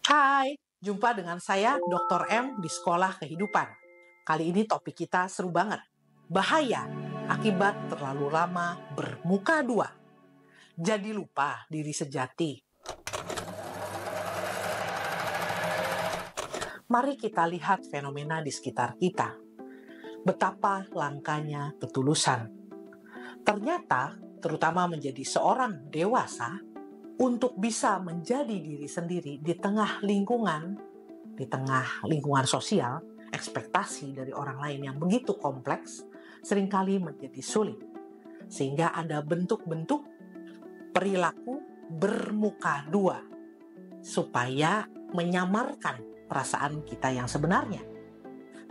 Hai, jumpa dengan saya Dr. M di Sekolah Kehidupan. Kali ini topik kita seru banget. Bahaya akibat terlalu lama bermuka dua. Jadi lupa diri sejati. Mari kita lihat fenomena di sekitar kita. Betapa langkanya ketulusan. Ternyata, terutama menjadi seorang dewasa, untuk bisa menjadi diri sendiri di tengah lingkungan sosial, ekspektasi dari orang lain yang begitu kompleks, seringkali menjadi sulit. Sehingga ada bentuk-bentuk perilaku bermuka dua, supaya menyamarkan perasaan kita yang sebenarnya.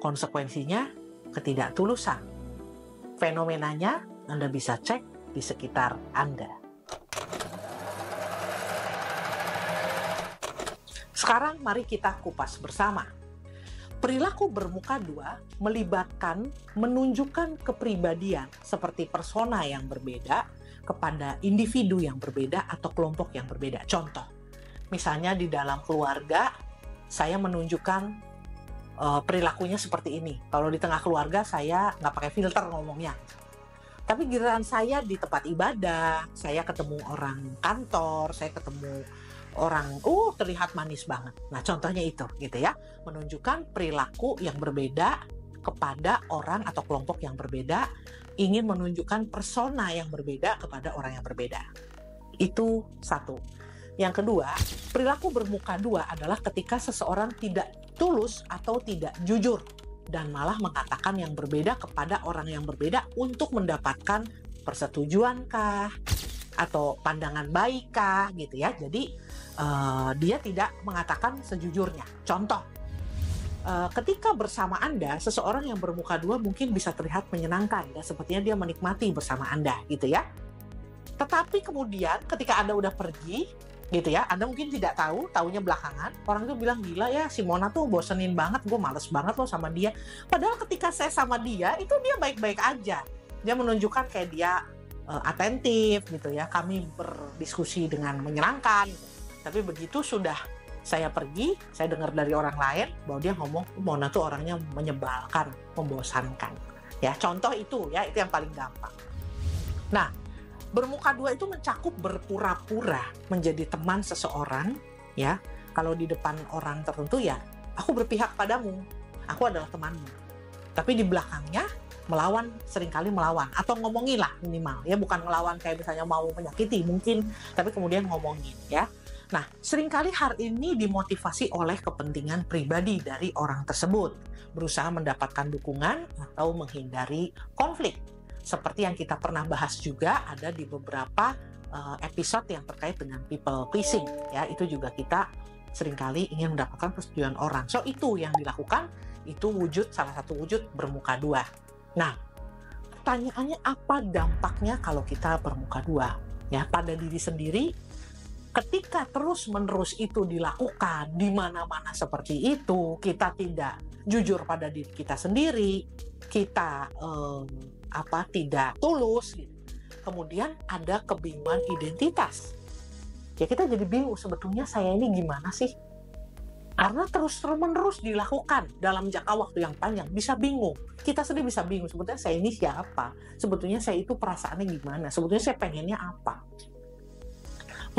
Konsekuensinya, ketidaktulusan. Fenomenanya Anda bisa cek di sekitar Anda. Sekarang mari kita kupas bersama. Perilaku bermuka dua melibatkan menunjukkan kepribadian seperti persona yang berbeda kepada individu yang berbeda atau kelompok yang berbeda. Contoh, misalnya di dalam keluarga, saya menunjukkan perilakunya seperti ini. Kalau di tengah keluarga, saya nggak pakai filter ngomongnya. Tapi giliran saya di tempat ibadah, saya ketemu orang kantor, saya ketemu orang terlihat manis banget. Nah, contohnya itu gitu ya, menunjukkan perilaku yang berbeda kepada orang atau kelompok yang berbeda, ingin menunjukkan persona yang berbeda kepada orang yang berbeda. Itu satu. Yang kedua, perilaku bermuka dua adalah ketika seseorang tidak tulus atau tidak jujur dan malah mengatakan yang berbeda kepada orang yang berbeda untuk mendapatkan persetujuankah atau pandangan baikkah gitu ya. Jadi dia tidak mengatakan sejujurnya. Contoh, ketika bersama Anda, seseorang yang bermuka dua mungkin bisa terlihat menyenangkan dan sepertinya dia menikmati bersama Anda gitu ya. Tetapi kemudian ketika Anda udah pergi gitu ya, Anda mungkin tidak tahu, taunya belakangan, orang itu bilang, gila ya si Mona tuh bosenin banget, gue males banget loh sama dia. Padahal ketika saya sama dia, itu dia baik-baik aja. Dia menunjukkan kayak dia atentif gitu ya, kami berdiskusi dengan menyenangkan gitu. Tapi begitu sudah saya pergi, saya dengar dari orang lain bahwa dia ngomong, Mona tuh orangnya menyebalkan, membosankan. Ya, contoh itu ya, itu yang paling gampang. Nah, bermuka dua itu mencakup berpura-pura menjadi teman seseorang, ya. Kalau di depan orang tertentu ya, aku berpihak padamu, aku adalah temanmu. Tapi di belakangnya seringkali melawan atau ngomongin lah minimal, ya, bukan melawan kayak misalnya mau menyakiti mungkin, tapi kemudian ngomongin, ya. Nah, seringkali hal ini dimotivasi oleh kepentingan pribadi dari orang tersebut, berusaha mendapatkan dukungan atau menghindari konflik. Seperti yang kita pernah bahas juga ada di beberapa episode yang terkait dengan people pleasing, ya, itu juga kita seringkali ingin mendapatkan persetujuan orang. So, itu yang dilakukan, itu salah satu wujud bermuka dua. Nah, pertanyaannya apa dampaknya kalau kita bermuka dua? Ya, pada diri sendiri, ketika terus-menerus itu dilakukan di mana-mana seperti itu, kita tidak jujur pada diri kita sendiri, kita tidak tulus, gitu. Kemudian ada kebingungan identitas. Ya, kita jadi bingung sebetulnya saya ini gimana sih? Karena terus-menerus dilakukan dalam jangka waktu yang panjang, bisa bingung. Kita sendiri bisa bingung, sebetulnya saya ini siapa? Sebetulnya saya itu perasaannya gimana? Sebetulnya saya pengennya apa?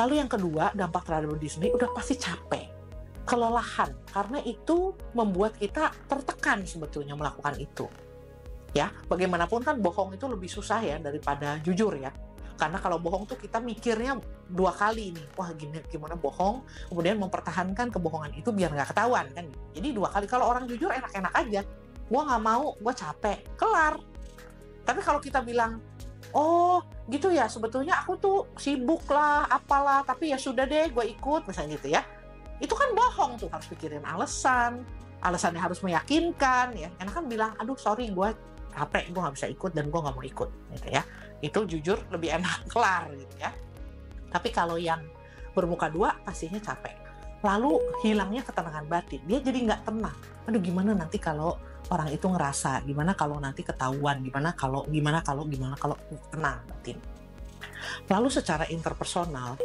Lalu yang kedua, dampak terhadap diri sendiri udah pasti capek, kelelahan, karena itu membuat kita tertekan sebetulnya melakukan itu. Ya, bagaimanapun kan bohong itu lebih susah ya daripada jujur ya. Karena kalau bohong tuh kita mikirnya dua kali nih, wah gimana bohong, kemudian mempertahankan kebohongan itu biar nggak ketahuan kan. Jadi dua kali. Kalau orang jujur enak-enak aja, gue nggak mau, gue capek, kelar. Tapi kalau kita bilang, oh gitu ya, sebetulnya aku tuh sibuk lah, apalah, tapi ya sudah deh gue ikut, misalnya gitu ya. Itu kan bohong tuh, harus pikirin alasannya harus meyakinkan ya. Enak kan bilang, aduh sorry gue capek, gue gak bisa ikut dan gue gak mau ikut gitu ya. Itu jujur lebih enak, kelar gitu ya. Tapi kalau yang bermuka dua pastinya capek. Lalu hilangnya ketenangan batin, dia jadi gak tenang. Aduh gimana nanti kalau orang itu ngerasa, gimana kalau nanti ketahuan, gimana kalau tenang batin. Lalu secara interpersonal,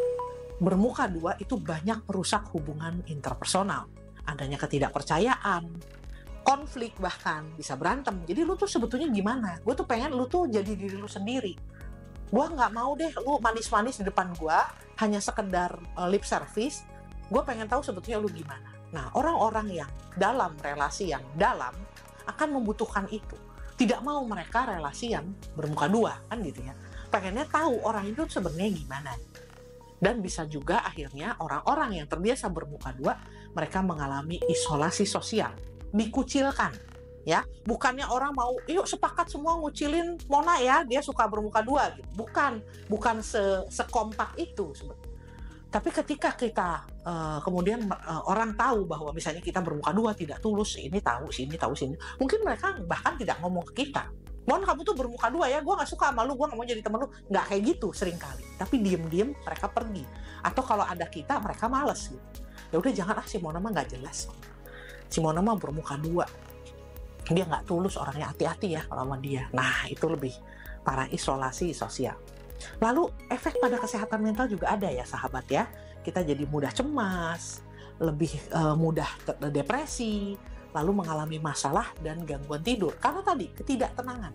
Bermuka dua itu banyak merusak hubungan interpersonal. Adanya ketidakpercayaan, konflik, bahkan bisa berantem. Jadi lu tuh sebetulnya gimana? Gue tuh pengen lu tuh jadi diri lu sendiri. Gue nggak mau deh lu manis-manis di depan gue, hanya sekedar lip service. Gue pengen tahu sebetulnya lu gimana. Nah, orang-orang yang dalam relasi yang dalam akan membutuhkan itu. Tidak mau mereka relasi yang bermuka dua, kan gitu ya. Pengennya tahu orang itu sebenarnya gimana. Dan bisa juga akhirnya orang-orang yang terbiasa bermuka dua, mereka mengalami isolasi sosial, dikucilkan. Ya, bukannya orang mau, yuk sepakat semua ngucilin Mona ya, dia suka bermuka dua. Gitu. Bukan sekompak itu sebetulnya. Tapi ketika kita kemudian orang tahu bahwa misalnya kita bermuka dua tidak tulus, ini tahu sini, mungkin mereka bahkan tidak ngomong ke kita. Mon, kamu tuh bermuka dua ya, gue gak suka sama lu, gue gak mau jadi temen lu. Gak kayak gitu seringkali. Tapi diem-diem mereka pergi. Atau kalau ada kita, mereka males gitu. Ya udah jangan si Mona mah gak jelas. Si Mona mah bermuka dua. Dia gak tulus orangnya, hati-hati ya kalau sama dia. Nah, itu lebih parah, isolasi sosial. Lalu efek pada kesehatan mental juga ada ya sahabat ya. Kita jadi mudah cemas, lebih mudah depresi, lalu mengalami masalah dan gangguan tidur. Karena tadi ketidaktenangan.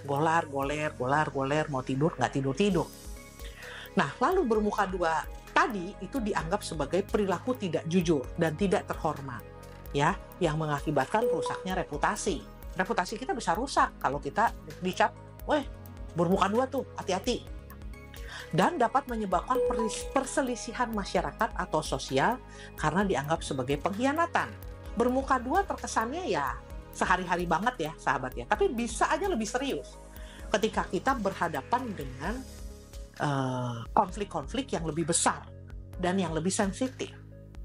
Golar-goler, mau tidur, nggak tidur-tidur. Nah, lalu bermuka dua tadi itu dianggap sebagai perilaku tidak jujur dan tidak terhormat. Ya, yang mengakibatkan rusaknya reputasi. Reputasi kita bisa rusak kalau kita dicap, weh, bermuka dua tuh, hati-hati. Dan dapat menyebabkan perselisihan masyarakat atau sosial karena dianggap sebagai pengkhianatan. Bermuka dua terkesannya ya sehari-hari banget ya sahabat ya, tapi bisa aja lebih serius ketika kita berhadapan dengan konflik-konflik yang lebih besar dan yang lebih sensitif.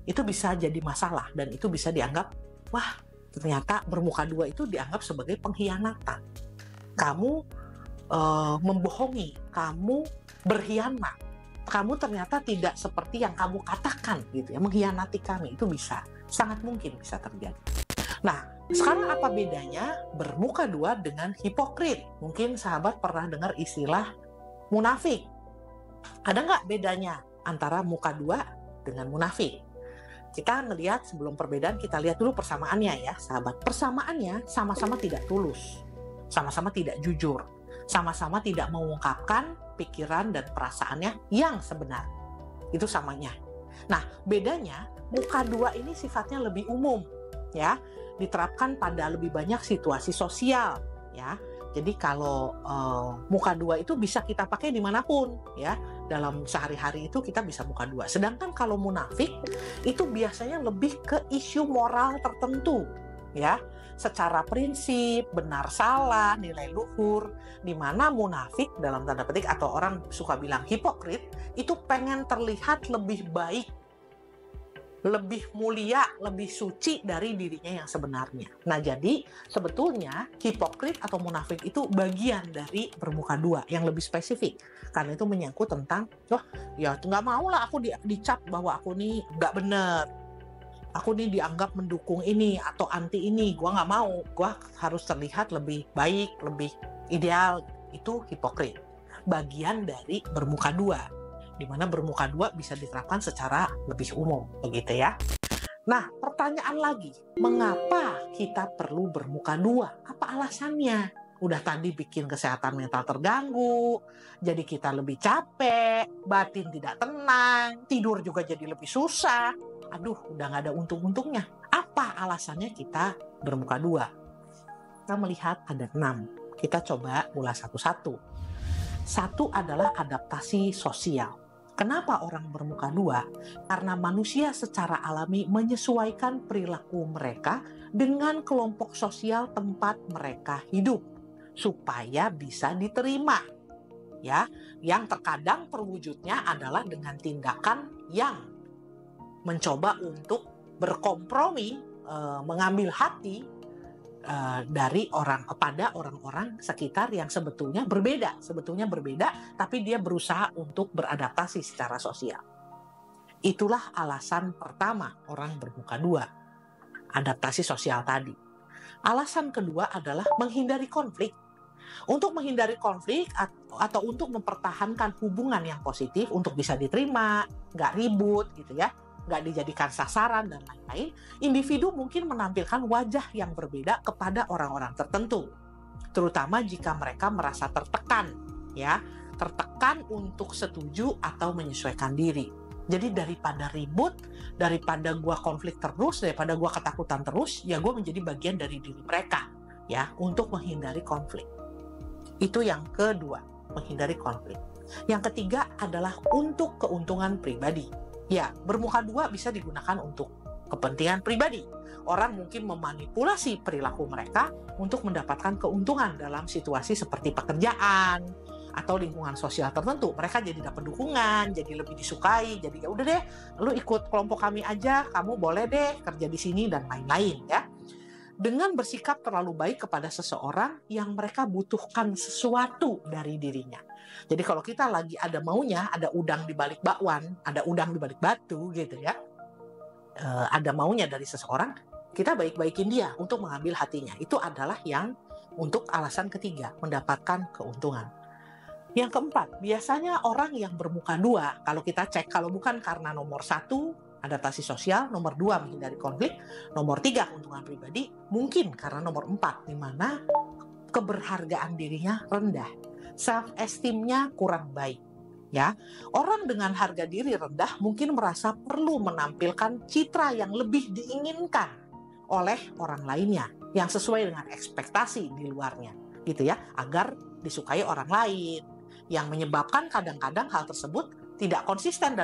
Itu bisa jadi masalah dan itu bisa dianggap, wah ternyata bermuka dua itu dianggap sebagai pengkhianatan. Kamu membohongi, kamu berkhianat, kamu ternyata tidak seperti yang kamu katakan gitu ya, mengkhianati kami. Itu bisa, sangat mungkin bisa terjadi. Nah, sekarang apa bedanya bermuka dua dengan hipokrit? Mungkin sahabat pernah dengar istilah munafik. Ada nggak bedanya antara muka dua dengan munafik? Kita ngelihat sebelum perbedaan, kita lihat dulu persamaannya ya sahabat. Persamaannya sama-sama tidak tulus, sama-sama tidak jujur, sama-sama tidak mengungkapkan pikiran dan perasaannya yang sebenar. Itu samanya. Nah, bedanya muka dua ini sifatnya lebih umum ya, diterapkan pada lebih banyak situasi sosial ya. Jadi kalau muka dua itu bisa kita pakai dimanapun ya, dalam sehari-hari itu kita bisa muka dua. Sedangkan kalau munafik itu biasanya lebih ke isu moral tertentu ya, secara prinsip, benar salah, nilai luhur, di mana munafik dalam tanda petik atau orang suka bilang hipokrit itu pengen terlihat lebih baik, lebih mulia, lebih suci dari dirinya yang sebenarnya. Nah, jadi sebetulnya hipokrit atau munafik itu bagian dari bermuka dua yang lebih spesifik. Karena itu menyangkut tentang, wah ya nggak mau lah aku dicap bahwa aku nih nggak bener. Aku nih dianggap mendukung ini atau anti ini. Gua nggak mau. Gua harus terlihat lebih baik, lebih ideal. Itu hipokrit. Bagian dari bermuka dua. Di mana bermuka dua bisa diterapkan secara lebih umum, begitu ya. Nah, pertanyaan lagi, mengapa kita perlu bermuka dua? Apa alasannya? Udah tadi bikin kesehatan mental terganggu, jadi kita lebih capek, batin tidak tenang, tidur juga jadi lebih susah. Aduh, udah gak ada untung-untungnya. Apa alasannya kita bermuka dua? Kita melihat ada 6. Kita coba ulas satu-satu. Satu adalah adaptasi sosial. Kenapa orang bermuka dua? Karena manusia secara alami menyesuaikan perilaku mereka dengan kelompok sosial tempat mereka hidup supaya bisa diterima. Ya, yang terkadang terwujudnya adalah dengan tindakan yang mencoba untuk berkompromi, mengambil hati dari orang-orang sekitar yang sebetulnya berbeda, tapi dia berusaha untuk beradaptasi secara sosial. Itulah alasan pertama orang bermuka dua, adaptasi sosial tadi. Alasan kedua adalah menghindari konflik. Untuk menghindari konflik atau untuk mempertahankan hubungan yang positif untuk bisa diterima, nggak ribut gitu ya, nggak dijadikan sasaran dan lain-lain, individu mungkin menampilkan wajah yang berbeda kepada orang-orang tertentu, terutama jika mereka merasa tertekan, ya, tertekan untuk setuju atau menyesuaikan diri. Jadi daripada ribut, daripada gua konflik terus, daripada gua ketakutan terus, ya gua menjadi bagian dari diri mereka, ya, untuk menghindari konflik. Itu yang kedua, menghindari konflik. Yang ketiga adalah untuk keuntungan pribadi. Ya, bermuka dua bisa digunakan untuk kepentingan pribadi. Orang mungkin memanipulasi perilaku mereka untuk mendapatkan keuntungan dalam situasi seperti pekerjaan atau lingkungan sosial tertentu. Mereka jadi dapat dukungan, jadi lebih disukai, jadi ya udah deh, lu ikut kelompok kami aja, kamu boleh deh kerja di sini dan lain-lain ya. Dengan bersikap terlalu baik kepada seseorang yang mereka butuhkan sesuatu dari dirinya. Jadi kalau kita lagi ada maunya, ada udang di balik bakwan, ada udang di balik batu gitu ya, ada maunya dari seseorang, kita baik-baikin dia untuk mengambil hatinya. Itu adalah yang untuk alasan ketiga, mendapatkan keuntungan. Yang keempat, biasanya orang yang bermuka dua, kalau kita cek, kalau bukan karena nomor 1, adaptasi sosial, nomor 2 menghindari konflik, nomor 3 keuntungan pribadi, mungkin karena nomor 4 di mana keberhargaan dirinya rendah, self esteem-nya kurang baik. Ya, orang dengan harga diri rendah mungkin merasa perlu menampilkan citra yang lebih diinginkan oleh orang lainnya, yang sesuai dengan ekspektasi di luarnya, gitu ya, agar disukai orang lain, yang menyebabkan kadang-kadang hal tersebut tidak konsisten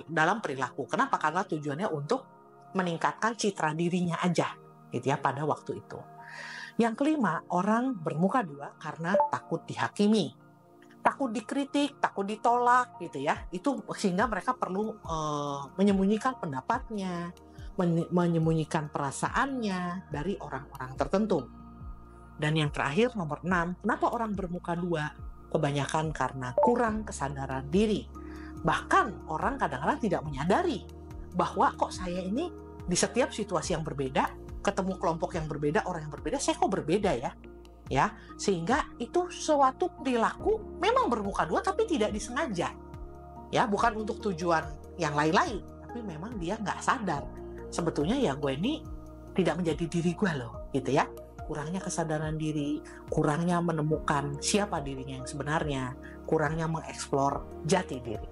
dalam perilaku. Kenapa? Karena tujuannya untuk meningkatkan citra dirinya aja, gitu ya, pada waktu itu. Yang kelima, orang bermuka dua karena takut dihakimi, takut dikritik, takut ditolak, gitu ya. Itu sehingga mereka perlu menyembunyikan pendapatnya, menyembunyikan perasaannya dari orang-orang tertentu. Dan yang terakhir, nomor 6, kenapa orang bermuka dua? Kebanyakan karena kurang kesadaran diri. Bahkan orang kadang-kadang tidak menyadari bahwa kok saya ini di setiap situasi yang berbeda, ketemu kelompok yang berbeda, orang yang berbeda, saya kok berbeda ya. Ya, sehingga itu suatu perilaku memang bermuka dua tapi tidak disengaja. Ya, bukan untuk tujuan yang lain-lain, tapi memang dia nggak sadar. Sebetulnya ya gue ini tidak menjadi diri gue loh, gitu ya. Kurangnya kesadaran diri, kurangnya menemukan siapa dirinya yang sebenarnya, kurangnya mengeksplor jati diri.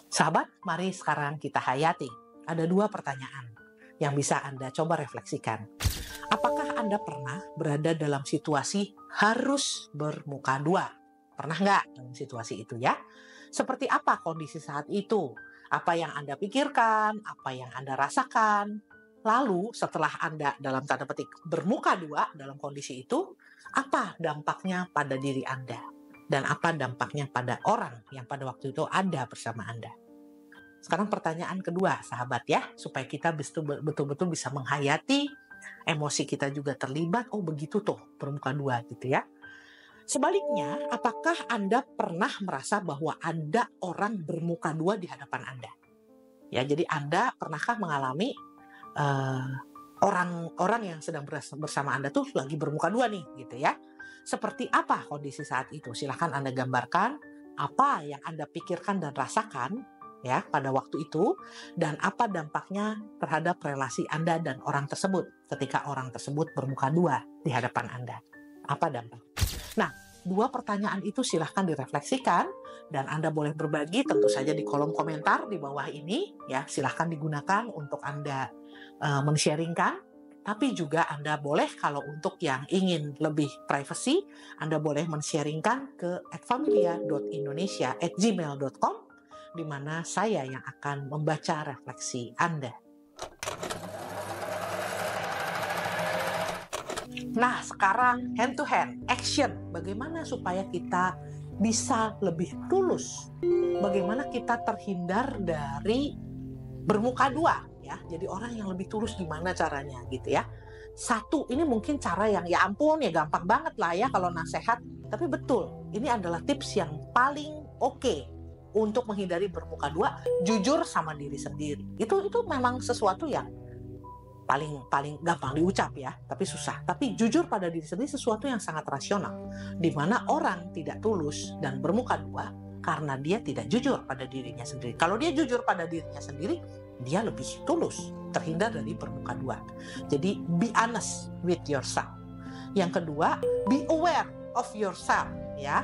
Sahabat, mari sekarang kita hayati. Ada 2 pertanyaan yang bisa Anda coba refleksikan. Apakah Anda pernah berada dalam situasi harus bermuka dua? Pernah nggak dalam situasi itu ya? Seperti apa kondisi saat itu? Apa yang Anda pikirkan, apa yang Anda rasakan. Lalu setelah Anda dalam tanda petik bermuka dua dalam kondisi itu, apa dampaknya pada diri Anda? Dan apa dampaknya pada orang yang pada waktu itu ada bersama Anda? Sekarang pertanyaan kedua, sahabat ya, supaya kita betul-betul bisa menghayati, emosi kita juga terlibat, oh begitu tuh bermuka dua gitu ya. Sebaliknya, apakah Anda pernah merasa bahwa ada orang bermuka dua di hadapan Anda? Ya, jadi Anda pernahkah mengalami orang yang sedang bersama Anda tuh lagi bermuka dua nih, gitu ya? Seperti apa kondisi saat itu? Silahkan Anda gambarkan apa yang Anda pikirkan dan rasakan ya pada waktu itu, dan apa dampaknya terhadap relasi Anda dan orang tersebut ketika orang tersebut bermuka dua di hadapan Anda. Apa dampak? Nah, 2 pertanyaan itu silahkan direfleksikan dan Anda boleh berbagi tentu saja di kolom komentar di bawah ini ya. Silahkan digunakan untuk Anda men-sharingkan, tapi juga Anda boleh kalau untuk yang ingin lebih privacy, Anda boleh men-sharingkan ke @familia.indonesia@gmail.com di mana saya yang akan membaca refleksi Anda. Nah, sekarang hand to hand, action. Bagaimana supaya kita bisa lebih tulus? Bagaimana kita terhindar dari bermuka dua? Ya, jadi orang yang lebih tulus gimana caranya gitu ya. 1, ini mungkin cara yang ya ampun ya gampang banget lah ya kalau nasihat. Tapi betul, ini adalah tips yang paling oke untuk menghindari bermuka dua, jujur sama diri sendiri. Itu memang sesuatu yang paling paling gampang diucap ya, tapi susah. Tapi jujur pada diri sendiri sesuatu yang sangat rasional, di mana orang tidak tulus dan bermuka dua karena dia tidak jujur pada dirinya sendiri. Kalau dia jujur pada dirinya sendiri, dia lebih tulus, terhindar dari bermuka dua. Jadi be honest with yourself. Yang kedua, be aware of yourself ya.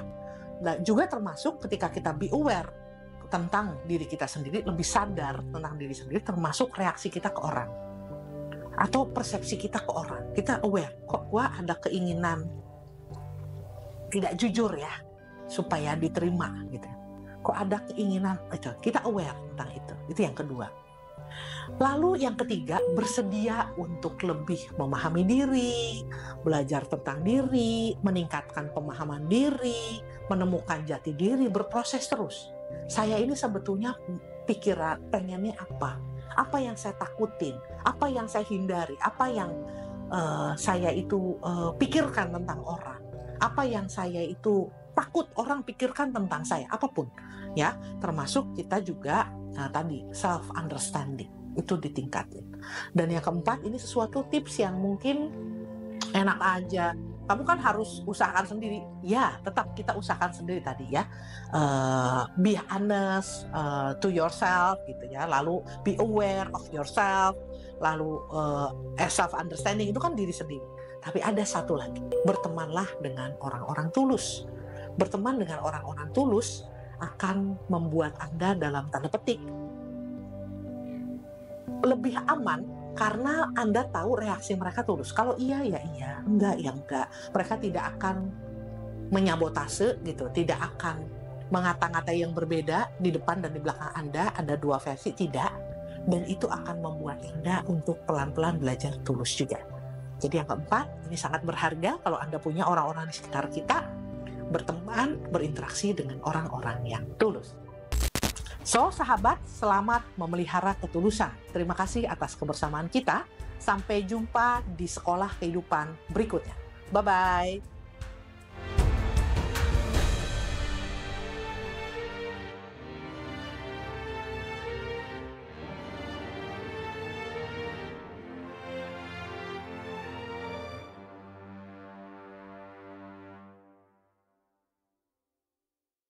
Nah, juga termasuk ketika kita be aware tentang diri kita sendiri, lebih sadar tentang diri sendiri, termasuk reaksi kita ke orang atau persepsi kita ke orang. Kita aware, kok gua ada keinginan tidak jujur ya supaya diterima gitu. Kok ada keinginan itu, kita aware tentang itu. Itu yang kedua. Lalu yang ketiga, bersedia untuk lebih memahami diri, belajar tentang diri, meningkatkan pemahaman diri, menemukan jati diri, berproses terus. Saya ini sebetulnya pikiran pengennya apa yang saya takutin, apa yang saya hindari, apa yang saya itu pikirkan tentang orang, apa yang saya itu takut orang pikirkan tentang saya, apapun ya, termasuk kita juga tadi self understanding itu ditingkatin. Dan yang keempat, ini sesuatu tips yang mungkin enak aja, kamu kan harus usahakan sendiri ya, tetap kita usahakan sendiri tadi ya. Be honest to yourself gitu ya, lalu be aware of yourself, lalu self understanding itu kan diri sendiri. Tapi ada satu lagi, bertemanlah dengan orang-orang tulus. Berteman dengan orang-orang tulus akan membuat Anda dalam tanda petik lebih aman, karena Anda tahu reaksi mereka tulus. Kalau iya ya iya, enggak ya enggak. Mereka tidak akan menyabotase gitu, tidak akan mengata-ngatai yang berbeda di depan dan di belakang Anda, ada dua versi, tidak. Dan itu akan membuat Anda untuk pelan-pelan belajar tulus juga. Jadi yang keempat, ini sangat berharga kalau Anda punya orang-orang di sekitar kita, berteman, berinteraksi dengan orang-orang yang tulus. So, sahabat, selamat memelihara ketulusan. Terima kasih atas kebersamaan kita. Sampai jumpa di sekolah kehidupan berikutnya. Bye-bye.